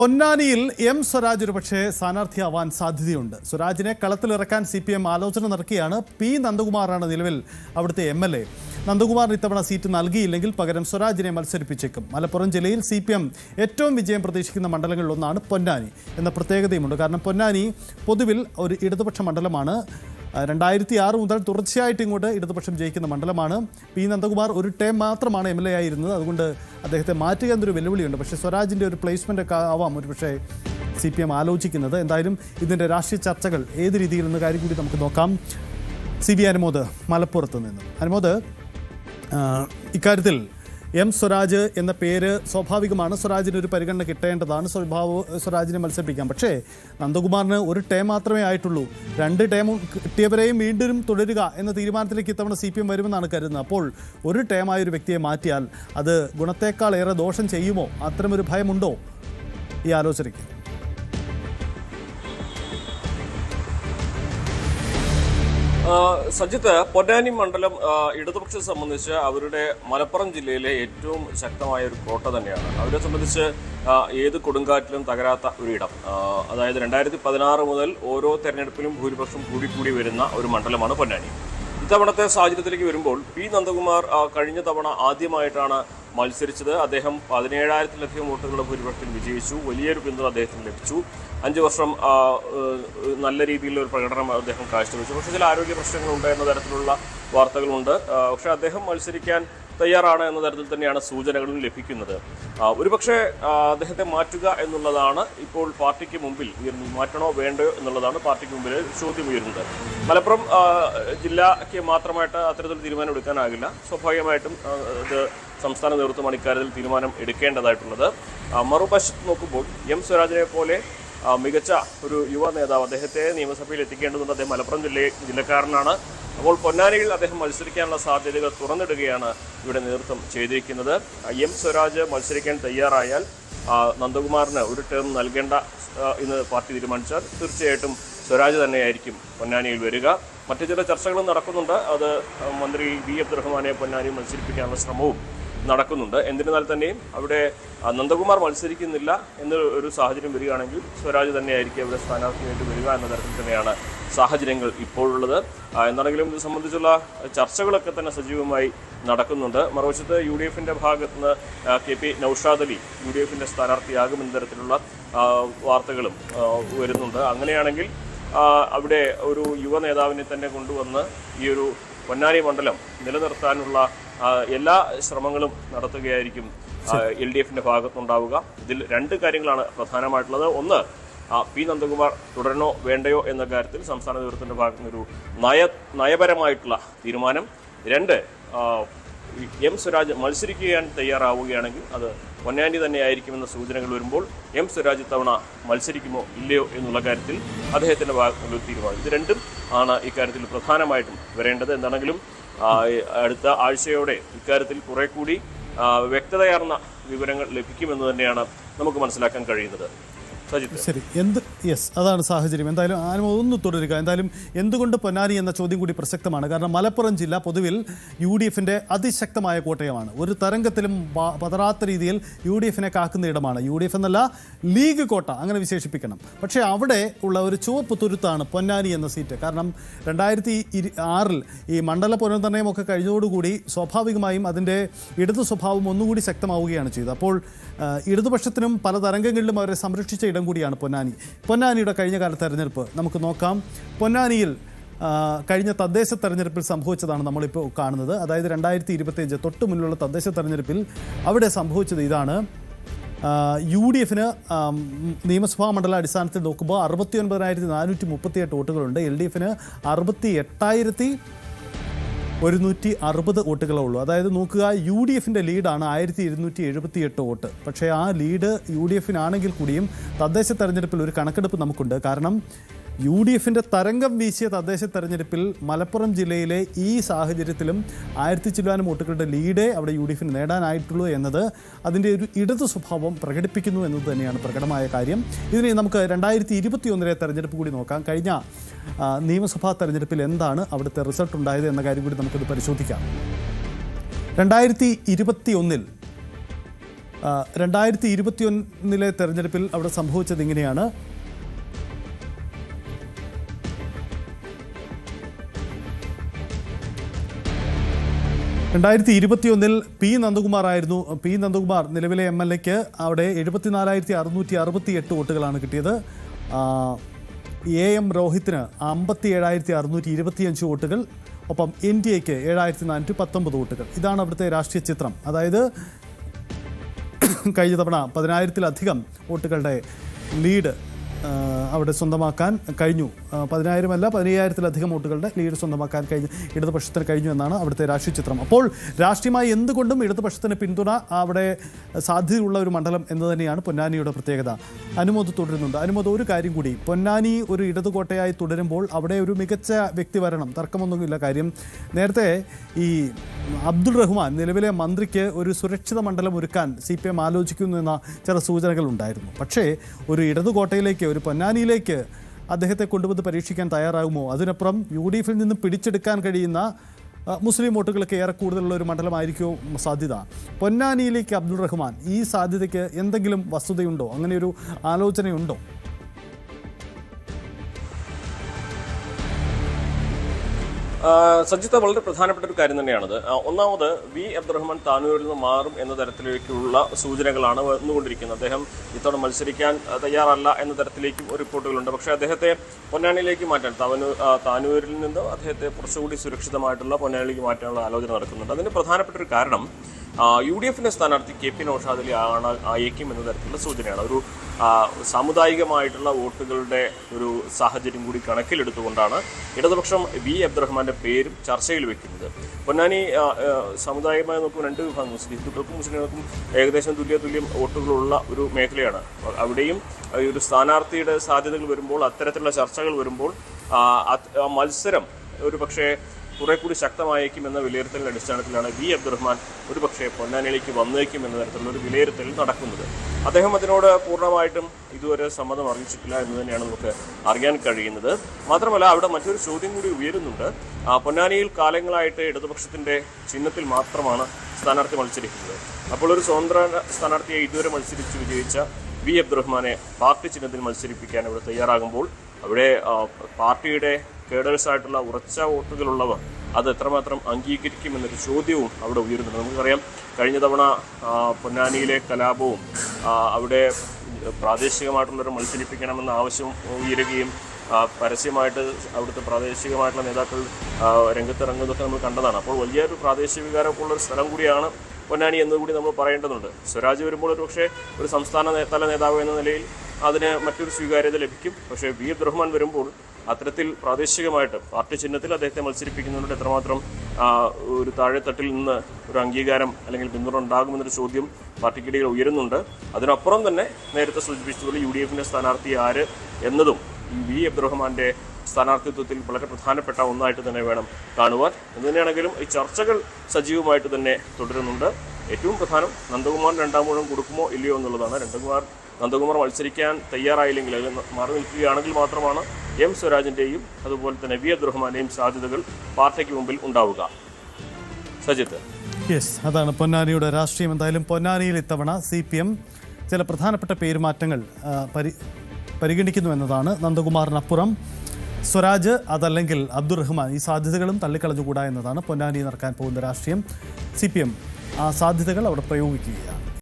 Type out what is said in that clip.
പൊന്നാനിയിൽ എം സ്വരാജ് ഒരു പക്ഷേ സ്ഥാനാർത്ഥിയാവാൻ സാധ്യതയുണ്ട്. സ്വരാജിനെ കളത്തിലിറക്കാൻ CPM ആലോചന നടക്കുകയാണ്. പി നന്ദകുമാറാണ് നിലവിൽ അവിടുത്തെ MLA. നന്ദകുമാറിന് ഇത്തവണ സീറ്റ് നൽകിയില്ലെങ്കിൽ പകരം സ്വരാജിനെ മത്സരിപ്പിച്ചേക്കും. മലപ്പുറം ജില്ലയിൽ CPM ഏറ്റവും വിജയം പ്രതീക്ഷിക്കുന്ന മണ്ഡലങ്ങളിലൊന്നാണ് പൊന്നാനി എന്ന പ്രത്യേകതയുമുണ്ട്. കാരണം പൊന്നാനി പൊതുവിൽ ഒരു ഇടതുപക്ഷ മണ്ഡലമാണ്. 2006 മുതൽ തുടർച്ചയായിട്ട് ഇങ്ങോട്ട് ഇടതുപക്ഷം ജയിക്കുന്ന മണ്ഡലമാണ്. പി നന്ദകുമാർ ഒരു ടേം മാത്രമാണ് MLA ആയിരുന്നത്. അതുകൊണ്ട് അദ്ദേഹത്തെ മാറ്റുക എന്നൊരു വെല്ലുവിളിയുണ്ട്. പക്ഷേ സ്വരാജിൻ്റെ ഒരു പ്ലേസ്മെൻ്റ് ഒക്കെ ആവാം ഒരു പക്ഷേ CPM ആലോചിക്കുന്നത്. എന്തായാലും ഇതിൻ്റെ രാഷ്ട്രീയ ചർച്ചകൾ ഏത് രീതിയിൽ എന്ന കാര്യം കൂടി നമുക്ക് നോക്കാം. CB അനുമോദ് മലപ്പുറത്ത് നിന്ന്. അനുമോദ്, ഇക്കാര്യത്തിൽ എം സ്വരാജ് എന്ന പേര് സ്വാഭാവികമാണ്. സ്വരാജിന് ഒരു പരിഗണന കിട്ടേണ്ടതാണ്. സ്വരാജിനെ മത്സരിപ്പിക്കാം. പക്ഷേ നന്ദകുമാറിന് ഒരു ടേം മാത്രമേ ആയിട്ടുള്ളൂ. 2 ടേമും കിട്ടിയവരെയും വീണ്ടും തുടരുക എന്ന തീരുമാനത്തിലേക്ക് ഇത്തവണ CPM വരുമെന്നാണ് കരുതുന്നത്. അപ്പോൾ ഒരു ടേമായ ഒരു വ്യക്തിയെ മാറ്റിയാൽ അത് ഗുണത്തേക്കാൾ ഏറെ ദോഷം ചെയ്യുമോ? അത്തരമൊരു ഭയമുണ്ടോ ഈ ആലോചനയ്ക്ക്? സജിത്ത്, പൊന്നാനി മണ്ഡലം ഇടതുപക്ഷത്തെ സംബന്ധിച്ച് അവരുടെ മലപ്പുറം ജില്ലയിലെ ഏറ്റവും ശക്തമായ ഒരു കോട്ട തന്നെയാണ്. അവരെ സംബന്ധിച്ച് ഏത് കൊടുങ്കാറ്റിലും തകരാത്ത ഒരിടം. അതായത് 2016 മുതൽ ഓരോ തെരഞ്ഞെടുപ്പിലും ഭൂരിപക്ഷം കൂടി വരുന്ന ഒരു മണ്ഡലമാണ് പൊന്നാനി. ഇത്തവണത്തെ സാഹചര്യത്തിലേക്ക് വരുമ്പോൾ പി നന്ദകുമാർ കഴിഞ്ഞ തവണ ആദ്യമായിട്ടാണ് മത്സരിച്ചത്. അദ്ദേഹം 17,000-ലധികം വോട്ടുകളുടെ ഭൂരിപക്ഷത്തിൽ വിജയിച്ചു. വലിയൊരു പിന്തുണ അദ്ദേഹത്തിന് ലഭിച്ചു. 5 വർഷം നല്ല രീതിയിലുള്ള ഒരു പ്രകടനം അദ്ദേഹം കാഴ്ചവെച്ചു. പക്ഷേ ചില ആരോഗ്യ പ്രശ്നങ്ങളുണ്ട് എന്ന തരത്തിലുള്ള വാർത്തകളുണ്ട്. പക്ഷേ അദ്ദേഹം മത്സരിക്കാൻ തയ്യാറാണ് എന്ന തരത്തിൽ തന്നെയാണ് സൂചനകളും ലഭിക്കുന്നത്. ഒരുപക്ഷെ അദ്ദേഹത്തെ മാറ്റുക എന്നുള്ളതാണ് ഇപ്പോൾ പാർട്ടിക്ക് മുമ്പിൽ മാറ്റണോ വേണ്ടയോ എന്നുള്ളതാണ് പാർട്ടിക്ക് മുമ്പിൽ ചോദ്യം ഉയരുന്നത്. മലപ്പുറം ജില്ലയ്ക്ക് മാത്രമായിട്ട് അത്തരത്തിലുള്ള തീരുമാനം എടുക്കാനാകില്ല. സ്വാഭാവികമായിട്ടും ഇത് സംസ്ഥാന നേതൃത്വമാണ് ഇക്കാര്യത്തിൽ തീരുമാനം എടുക്കേണ്ടതായിട്ടുള്ളത്. മറുവശത്ത് നോക്കുമ്പോൾ എം സ്വരാജിനെ പോലെ മികച്ച ഒരു യുവ നേതാവ്, അദ്ദേഹത്തെ നിയമസഭയിൽ എത്തിക്കേണ്ടതുണ്ട്. അദ്ദേഹം മലപ്പുറം ജില്ലക്കാരനാണ്. അപ്പോൾ പൊന്നാനിയിൽ അദ്ദേഹം മത്സരിക്കാനുള്ള സാധ്യതകൾ തുറന്നിടുകയാണ് ഇവിടെ നേതൃത്വം ചെയ്തിരിക്കുന്നത്. എം സ്വരാജ് മത്സരിക്കാൻ തയ്യാറായാൽ നന്ദകുമാറിന് ഒരു ടേം നൽകേണ്ട എന്ന് പാർട്ടി തീരുമാനിച്ചാൽ തീർച്ചയായിട്ടും സ്വരാജ് തന്നെയായിരിക്കും പൊന്നാനിയിൽ വരിക. മറ്റു ചില ചർച്ചകളും നടക്കുന്നുണ്ട്. അത് മന്ത്രി വി അബ്ദുറഹ്മാനെ പൊന്നാനിയിൽ മത്സരിപ്പിക്കാനുള്ള ശ്രമവും നടക്കുന്നുണ്ട്. എന്നിരുന്നാൽ തന്നെയും അവിടെ നന്ദകുമാർ മത്സരിക്കുന്നില്ല എന്നൊരു സാഹചര്യം വരികയാണെങ്കിൽ സ്വരാജ് തന്നെയായിരിക്കും അവിടെ സ്ഥാനാർത്ഥിയായിട്ട് വരിക എന്ന തരത്തിൽ തന്നെയാണ് സാഹചര്യങ്ങൾ ഇപ്പോഴുള്ളത്. എന്താണെങ്കിലും ഇത് സംബന്ധിച്ചുള്ള ചർച്ചകളൊക്കെ തന്നെ സജീവമായി നടക്കുന്നുണ്ട്. മറുവശത്ത് UDF-ന്റെ ഭാഗത്ത് നിന്ന് KP നൗഷാദ് അലി UDF-ന്റെ സ്ഥാനാർത്ഥിയാകുമെന്ന തരത്തിലുള്ള വാർത്തകളും വരുന്നുണ്ട്. അങ്ങനെയാണെങ്കിൽ അവിടെ ഒരു യുവ നേതാവിനെ തന്നെ കൊണ്ടുവന്ന് ഈ ഒരു പൊന്നാനി മണ്ഡലം നിലനിർത്താനുള്ള എല്ലാ ശ്രമങ്ങളും നടത്തുകയായിരിക്കും LDF-ന്റെ ഭാഗത്തുണ്ടാവുക. ഇതിൽ 2 കാര്യങ്ങളാണ് പ്രധാനമായിട്ടുള്ളത്. ഒന്ന്, പി നന്ദകുമാർ തുടരണോ വേണ്ടയോ എന്ന കാര്യത്തിൽ സംസ്ഥാന നേതൃത്വത്തിന്റെ ഭാഗത്തു നിന്നൊരു നയപരമായിട്ടുള്ള തീരുമാനം. 2, എം സ്വരാജ് മത്സരിക്കാൻ തയ്യാറാവുകയാണെങ്കിൽ അത് പൊന്നാനി തന്നെയായിരിക്കുമെന്ന സൂചനകൾ വരുമ്പോൾ എം സ്വരാജ് ഇത്തവണ മത്സരിക്കുമോ ഇല്ലയോ എന്നുള്ള കാര്യത്തിൽ അദ്ദേഹത്തിൻ്റെ ഭാഗത്തുനിന്നൊരു തീരുമാനം. ഇത് 2ഉം ആണ് ഇക്കാര്യത്തിൽ പ്രധാനമായിട്ടും വരേണ്ടത്. എന്താണെങ്കിലും അടുത്ത ആഴ്ചയോടെ ഇക്കാര്യത്തിൽ കുറെ കൂടി വ്യക്തതയാർന്ന വിവരങ്ങൾ ലഭിക്കുമെന്ന് തന്നെയാണ് നമുക്ക് മനസ്സിലാക്കാൻ കഴിയുന്നത്. ശരി, അതാണ് സാഹചര്യം. എന്തായാലും ഒന്ന് തുടരുക. എന്തായാലും എന്തുകൊണ്ട് പൊന്നാനി എന്ന ചോദ്യം കൂടി പ്രസക്തമാണ്. കാരണം മലപ്പുറം ജില്ല പൊതുവിൽ UDF-ന്റെ അതിശക്തമായ കോട്ടയമാണ്. ഒരു തരംഗത്തിലും പതറാത്ത രീതിയിൽ UDF-നെ കാക്കുന്ന ഇടമാണ്. UDF എന്നല്ല, ലീഗ് കോട്ട അങ്ങനെ വിശേഷിപ്പിക്കണം. പക്ഷേ അവിടെ ഉള്ള ഒരു ചുവപ്പ് തുരുത്താണ് പൊന്നാനി എന്ന സീറ്റ്. കാരണം 2006 ഈ മണ്ഡല പുനർനിർണയമൊക്കെ കഴിഞ്ഞതോടുകൂടി സ്വാഭാവികമായും അതിൻ്റെ ഇടതു സ്വഭാവം ഒന്നുകൂടി ശക്തമാവുകയാണ് ചെയ്തത്. അപ്പോൾ ഇടതുപക്ഷത്തിനും പല തരംഗങ്ങളിലും അവരെ സംരക്ഷിച്ച ഇടം കൂടിയാണ് പൊന്നാനിയുടെ കഴിഞ്ഞ കാല തെരഞ്ഞെടുപ്പ് നമുക്ക് നോക്കാം. പൊന്നാനിയിൽ കഴിഞ്ഞ തദ്ദേശ തെരഞ്ഞെടുപ്പിൽ സംഭവിച്ചതാണ് നമ്മളിപ്പോൾ കാണുന്നത്. അതായത് 2025 തൊട്ട് മുന്നിലുള്ള തദ്ദേശ തെരഞ്ഞെടുപ്പിൽ അവിടെ സംഭവിച്ചത് ഇതാണ്. UDF-ന് നിയമസഭാ മണ്ഡല അടിസ്ഥാനത്തിൽ നോക്കുമ്പോൾ 69,438 വോട്ടുകളുണ്ട്. LDF-ന് 68,160 വോട്ടുകളേ ഉള്ളൂ. അതായത് നോക്കുക, UDF-ന്റെ ലീഡാണ് 1,278 വോട്ട്. പക്ഷേ ആ ലീഡ് UDF-നാണെങ്കിൽ കൂടിയും തദ്ദേശ തെരഞ്ഞെടുപ്പിൽ ഒരു കണക്കെടുപ്പ് നമുക്കുണ്ട്. കാരണം UDF-ന്റെ തരംഗം വീശിയ തദ്ദേശ തെരഞ്ഞെടുപ്പിൽ മലപ്പുറം ജില്ലയിലെ ഈ സാഹചര്യത്തിലും 1000 ചില്ലാനം വോട്ടുകളുടെ ലീഡേ അവിടെ UDF-ന് നേടാനായിട്ടുള്ളൂ എന്നത് അതിൻ്റെ ഒരു ഇടതു സ്വഭാവം പ്രകടിപ്പിക്കുന്നു എന്നത് തന്നെയാണ് പ്രകടമായ കാര്യം. ഇതിന് നമുക്ക് 2021 തെരഞ്ഞെടുപ്പ് കൂടി നോക്കാം. കഴിഞ്ഞ നിയമസഭാ തെരഞ്ഞെടുപ്പിൽ എന്താണ് അവിടുത്തെ റിസൾട്ട് ഉണ്ടായത് എന്ന കാര്യം കൂടി നമുക്കത് പരിശോധിക്കാം. 2021 2021 തെരഞ്ഞെടുപ്പിൽ അവിടെ സംഭവിച്ചത് ഇങ്ങനെയാണ്. പി നന്ദകുമാർ നിലവിലെ MLAക്ക് അവിടെ 74,668 വോട്ടുകളാണ് കിട്ടിയത്. AM രോഹിത്തിന് 57,625 വോട്ടുകൾ, ഒപ്പം NDAക്ക് 7,419 വോട്ടുകൾ. ഇതാണ് അവിടുത്തെ രാഷ്ട്രീയ ചിത്രം. അതായത് കഴിഞ്ഞ തവണ 10,000-ലധികം വോട്ടുകളുടെ ലീഡ് അവിടെ സ്വന്തമാക്കാൻ കഴിഞ്ഞു. 10,000 15,000-ലധികം വോട്ടുകളുടെ ലീഡ് സ്വന്തമാക്കാൻ ഇടതുപക്ഷത്തിന് കഴിഞ്ഞു എന്നാണ് അവിടുത്തെ രാഷ്ട്രീയ ചിത്രം. അപ്പോൾ രാഷ്ട്രീയമായി എന്തുകൊണ്ടും ഇടതുപക്ഷത്തിന് പിന്തുണ അവിടെ സാധ്യതയുള്ള ഒരു മണ്ഡലം എന്ന് തന്നെയാണ് പൊന്നാനിയുടെ പ്രത്യേകത. അനുമോദ് തുടരുന്നുണ്ട്. അനുമോദ്, ഒരു കാര്യം കൂടി, പൊന്നാനി ഒരു ഇടതുകോട്ടയായി തുടരുമ്പോൾ അവിടെ ഒരു മികച്ച വ്യക്തി വരണം, തർക്കമൊന്നുമില്ല. കാര്യം നേരത്തെ ഈ അബ്ദുൾ റഹ്മാൻ നിലവിലെ മന്ത്രിക്ക് ഒരു സുരക്ഷിത മണ്ഡലം ഒരുക്കാൻ CPM ആലോചിക്കുന്നു എന്ന ചില സൂചനകൾ ഉണ്ടായിരുന്നു. പക്ഷേ ഒരു ഇടതുകോട്ടയിലേക്ക്, ഒരു പൊന്നാനിയിലേക്ക് അദ്ദേഹത്തെ കൊണ്ടുവന്ന് പരീക്ഷിക്കാൻ തയ്യാറാകുമോ? അതിനപ്പുറം UDFിൽ നിന്നും പിടിച്ചെടുക്കാൻ കഴിയുന്ന മുസ്ലിം വോട്ടുകളൊക്കെ ഏറെ കൂടുതലുള്ള ഒരു മണ്ഡലമായിരിക്കുമോ സാധ്യത? പൊന്നാനിയിലേക്ക് അബ്ദുൾ റഹ്മാൻ, ഈ സാധ്യതയ്ക്ക് എന്തെങ്കിലും വസ്തുതയുണ്ടോ? അങ്ങനെയൊരു ആലോചനയുണ്ടോ? സജിത്ത്, വളരെ പ്രധാനപ്പെട്ട ഒരു കാര്യം തന്നെയാണത്. ഒന്നാമത് വി അബ്ദുറഹ്മാൻ താനൂരിൽ നിന്ന് മാറും എന്ന തരത്തിലേക്കുള്ള സൂചനകളാണ് വന്നുകൊണ്ടിരിക്കുന്നത്. അദ്ദേഹം ഇത്തവണ മത്സരിക്കാൻ തയ്യാറല്ല എന്ന തരത്തിലേക്കും റിപ്പോർട്ടുകളുണ്ട്. പക്ഷേ അദ്ദേഹത്തെ പൊന്നാനിയിലേക്ക് മാറ്റാൻ, താനൂരിൽ നിന്ന് അദ്ദേഹത്തെ കുറച്ചുകൂടി സുരക്ഷിതമായിട്ടുള്ള പൊന്നാനിയിലേക്ക് മാറ്റാനുള്ള ആലോചന നടക്കുന്നുണ്ട്. അതിന് പ്രധാനപ്പെട്ട ഒരു കാരണം UDFിന്റെ സ്ഥാനാർത്ഥി KP നൗഷാദ് അലി ആയേക്കും എന്ന തരത്തിലുള്ള സൂചനയാണ്. ഒരു സാമുദായികമായിട്ടുള്ള വോട്ടുകളുടെ ഒരു സാഹചര്യം കൂടി കണക്കിലെടുത്തുകൊണ്ടാണ് ഇടതുപക്ഷം വി അബ്ദുറഹ്മാന്റെ പേരും ചർച്ചയിൽ വെക്കുന്നത്. പൊന്നാനി സാമുദായികമായി നോക്കുമ്പോൾ രണ്ട് വിഭാഗം, ഹിന്ദുക്കൾക്കും മുസ്ലിങ്ങൾക്കും ഏകദേശം തുല്യം വോട്ടുകളുള്ള ഒരു മേഖലയാണ്. അവിടെയും ഒരു സ്ഥാനാർത്ഥിയുടെ സാധ്യതകൾ വരുമ്പോൾ, അത്തരത്തിലുള്ള ചർച്ചകൾ വരുമ്പോൾ മത്സരം ഒരു പക്ഷേ കുറെ കൂടി ശക്തമായേക്കും എന്ന വിലയിരുത്തലിന്റെ അടിസ്ഥാനത്തിലാണ് വി അബ്ദുറഹ്മാൻ ഒരു പക്ഷേ പൊന്നാനിയിലേക്ക് വന്നേക്കും എന്ന തരത്തിലുള്ള ഒരു വിലയിരുത്തൽ നടക്കുന്നത്. അദ്ദേഹം അതിനോട് പൂർണ്ണമായിട്ടും ഇതുവരെ സമ്മതം അറിയിച്ചിട്ടില്ല എന്ന് തന്നെയാണ് നമുക്ക് അറിയാൻ കഴിയുന്നത്. മാത്രമല്ല, അവിടെ മറ്റൊരു ചോദ്യം കൂടി ഉയരുന്നുണ്ട്. പൊന്നാനിയിൽ കാലങ്ങളായിട്ട് ഇടതുപക്ഷത്തിന്റെ ചിഹ്നത്തിൽ മാത്രമാണ് സ്ഥാനാർത്ഥി മത്സരിക്കുന്നത്. അപ്പോൾ ഒരു സ്വതന്ത്ര സ്ഥാനാർത്ഥിയെ ഇതുവരെ മത്സരിച്ച് വിജയിച്ച വി അബ്ദുറഹ്മാനെ പാർട്ടി ചിഹ്നത്തിൽ മത്സരിപ്പിക്കാൻ ഇവിടെ തയ്യാറാകുമ്പോൾ അവിടെ പാർട്ടിയുടെ കേഡേഴ്സായിട്ടുള്ള ഉറച്ച വോട്ടുകളുള്ളവർ അത് എത്രമാത്രം അംഗീകരിക്കുമെന്നൊരു ചോദ്യവും അവിടെ ഉയരുന്നുണ്ട്. നമുക്കറിയാം, കഴിഞ്ഞ തവണ പൊന്നാനിയിലെ കലാപവും അവിടെ പ്രാദേശികമായിട്ടുള്ളവരെ മത്സരിപ്പിക്കണമെന്ന ആവശ്യം ഉയരുകയും പരസ്യമായിട്ട് അവിടുത്തെ പ്രാദേശികമായിട്ടുള്ള നേതാക്കൾ രംഗത്തിറങ്ങുന്നതൊക്കെ നമ്മൾ കണ്ടതാണ്. അപ്പോൾ വലിയൊരു പ്രാദേശിക വികാരമൊക്കെ ഉള്ളൊരു സ്ഥലം കൂടിയാണ് പൊന്നാനി എന്നുകൂടി നമ്മൾ പറയേണ്ടതുണ്ട്. സ്വരാജ് വരുമ്പോൾ ഒരു പക്ഷേ ഒരു സംസ്ഥാന തല നേതാവ് എന്ന നിലയിൽ അതിന് മറ്റൊരു സ്വീകാര്യത ലഭിക്കും. പക്ഷേ വി അബ്ദുറഹ്മാൻ വരുമ്പോൾ അത്തരത്തിൽ പ്രാദേശികമായിട്ട് പാർട്ടി ചിഹ്നത്തിൽ അദ്ദേഹത്തെ മത്സരിപ്പിക്കുന്നതിനോട് എത്രമാത്രം ഒരു താഴെത്തട്ടിൽ നിന്ന് ഒരു അംഗീകാരം അല്ലെങ്കിൽ പിന്തുണ ഉണ്ടാകുമെന്നൊരു ചോദ്യം പാർട്ടിക്കിടയിൽ ഉയരുന്നുണ്ട്. അതിനപ്പുറം തന്നെ നേരത്തെ സൂചിപ്പിച്ചതുപോലെ UDFിന്റെ സ്ഥാനാർത്ഥി ആര് എന്നതും ഈ വി അബ്ദുറഹ്മാന്റെ സ്ഥാനാർത്ഥിത്വത്തിൽ വളരെ പ്രധാനപ്പെട്ട ഒന്നായിട്ട് തന്നെ വേണം കാണുവാൻ. എന്ന് തന്നെയാണെങ്കിലും ഈ ചർച്ചകൾ സജീവമായിട്ട് തന്നെ തുടരുന്നുണ്ട്. ഏറ്റവും പ്രധാനം നന്ദകുമാർ രണ്ടാം ഊഴം കൊടുക്കുമോ ഇല്ലയോ എന്നുള്ളതാണ്. നന്ദകുമാർ മത്സരിക്കാൻ തയ്യാറായില്ലെങ്കിൽ, അത് മാറി നിൽക്കുകയാണെങ്കിൽ മാത്രമാണ് M സ്വരാജിൻ്റെയും അതുപോലെ തന്നെ വി അബ്ദുറഹ്മാൻ്റെയും സാധ്യതകൾ പാർട്ടിക്ക് മുമ്പിൽ ഉണ്ടാവുക. സജിത്ത്, അതാണ് പൊന്നാനിയുടെ രാഷ്ട്രീയം. എന്തായാലും പൊന്നാനിയിൽ ഇത്തവണ CPM ചില പ്രധാനപ്പെട്ട പേരുമാറ്റങ്ങൾ പരിഗണിക്കുന്നു എന്നതാണ്. നന്ദകുമാറിനപ്പുറം സ്വരാജ്, അതല്ലെങ്കിൽ അബ്ദുൾ റഹ്മാൻ, ഈ സാധ്യതകളും തള്ളിക്കളഞ്ഞുകൂടാ എന്നതാണ് പൊന്നാനി നടക്കാൻ പോകുന്ന രാഷ്ട്രീയം. CPM ആ സാധ്യതകൾ അവിടെ പ്രയോഗിക്കുകയാണ്.